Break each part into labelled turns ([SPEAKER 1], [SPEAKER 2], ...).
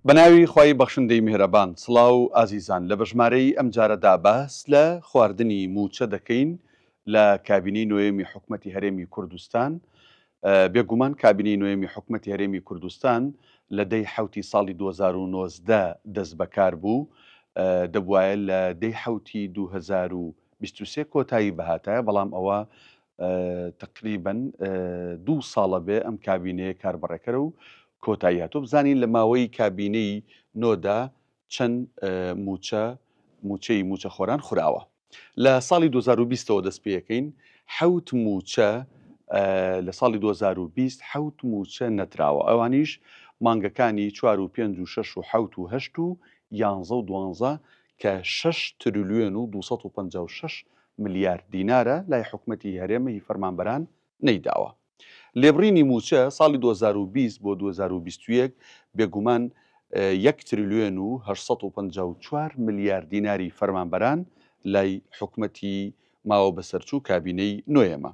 [SPEAKER 1] بەناوی خوای بەخشندەی میهرەبان سڵاو ئازیزان لە بەژمارەی ئەم جارەدا باس لە خواردنی موچە دەکەین لە کابینەی نوێمی حکوومەتی هەرێمی کوردستان. بێگومان کابینەی نوێمی حکوومەتی هەرێمی کوردستان لە دەی حوتی ساڵی 2019 دەست بەکار بوو، دەبواە لە دەی حوتی 2023 کۆتایی بەهاتایە، بەڵام ئەوە تقریبەن 2 ساڵە بێ ئەم کابینەیە کاربڕێکەرە و کۆتایی هاتوو. بزانین لە ماوەی کابینەی نۆدا چەند موچەی موچەخۆران خوراوە. لە ساڵی 2020ەوە دەست پێەکەین حوت موچە لە ساڵی 2020 حوت موچە نەتراوە، ئەوانیش مانگەکانی 4 و 5 و 6 و 7 و 8 و 11 و 12 کە 6 تریلیۆن و 256 ملیارد دینارە لای حکوومەتی هەرێمە هی فەرمانبەران نەیداوە. لێبڕینی موچە ساڵی 2020 بۆ 2021 بێگومان 1 تریلیۆن و 854 ملیارد دیناری فەرمانبەران لای حکوومەتی ماوە بەسەرچوو کابینەی نوێمە.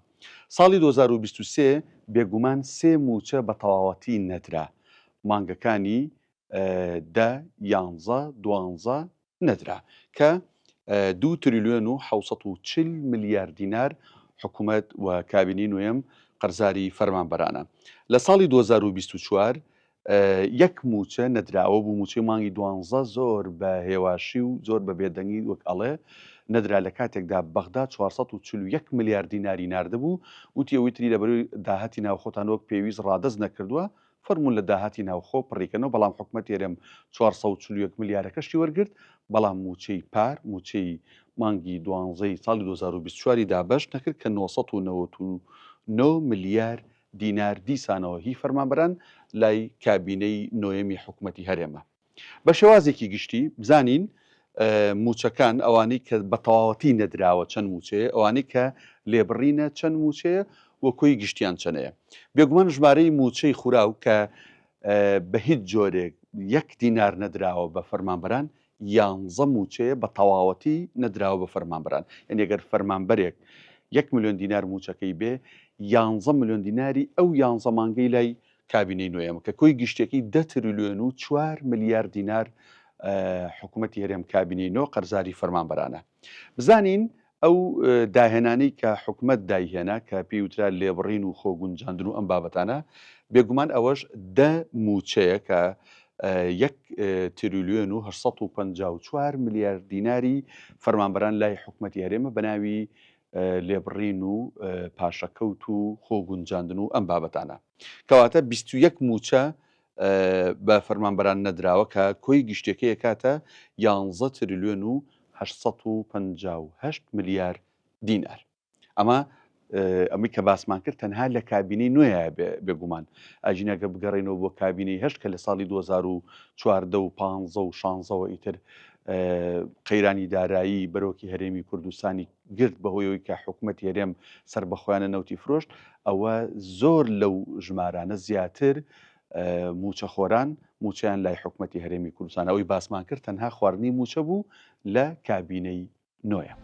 [SPEAKER 1] ساڵی 2023 بێگومان 3 موچە بە تەواوەتی نەدرا، مانگەکانی 10 11 12 نەدرا کە 2 تریلیۆن و 740 ملیارد دینار حکوومەت و کابینی نوێم قەرزاری فەرمانبەرانە. لە ساڵی 2024 یەک موچە نەدراوە بوو، موچەی مانگی 12 زۆر بە هێواشی و زۆر بە بێدەنگی وەک ئەڵێ نەدرا، لە کاتێکدا بەغدا 441 ملیارد دیناری ناردەبوو، وتیەوەی تری لەبەروی داهاتی ناوخۆتان وەک پێویست ڕادەست نەکردووە، فەرمونون لە داهاتی ناوخۆ پڕیکەنەوە، بەڵام حکوومەت هێرێم 441 ملیارەکەشی وەرگرت، بەڵام موچەی پار موچەی مانگی 12 ساڵی 2024 دابەش نەکرد کە 999 ملیار دینار دیسانەوە هی فەرمانبەران لای کابینەی نوێمی حکوومەتی هەرێمە. بە شێوازێکی گشتی بزانین موچەکان ئەوانەی کە بە تەواوەتی نەدراوە چەند موچەیە، ئەوانەی کە لێبڕینە چەند موچەیە وە کۆی گشتیان چەنەیە. بێگومان ژمارەی موچەی خوراو کە بە هیچ جۆرێک 1 دینار نەدراوە بە فەرمانبەران 11 موچەیە بە تەواوەتی نەدراوە بە فەرمانبەران. یعنی ئەگەر فەرمانبەرێک 1 ملیۆن دینار موچەکەی بێ 11 ملیۆن دیناری ئەو 11 مانگەی لای کابینەی نوێمە کە کۆی گشتێکی 10 تریلیۆن و 4 ملیارد دینار حکوومەتی هەرێم کابینەی نۆ قەرزاری فەرمانبەرانە. بزانین ئەو داهێنانەی کە حکوومەت داهێنا کە پێی وترا لێبڕین و خۆگونجاندن و ئەم بابەتانە، بێگومان ئەوەش 10 موچەیە کە 1 تریلیۆن و 854 ملیارد دیناری فەرمانبەران لای حکوومەتی هەرێمە بە ناوی لێبڕین و پاشەکەوت و خۆگونجاندن و ئەم بابەتانە، کەواتە 21 موچە بە فەرمانبەران نەدراوە کە کۆی گشتەکەی کاتە 11 تریلیۆن و 858 ملیار دینار. ئەمەی کە باسمان کرد تەنها لە کابینەی نوێیە بێگومان، ئاژینەکە بگەڕێنەوە بۆ کابینەی هەشت کە لە ساڵی 2014 و 15 و 16ەوە ئیتر قەیرانی دارایی بەرەوکی هەرێمی کوردستانی گرت بەهۆیەوەی کە حکوومەتی هەرێم سەر بەخۆیانە نەوتی فرۆشت، ئەوە زۆر لەو ژمارانە زیاتر موچەخۆران موچیان لای حکوومەتی هەرێمی کوردستان. ئەوەی باسمان کرد تەنها خواردنی موچە بوو لە کابینەی نوێە.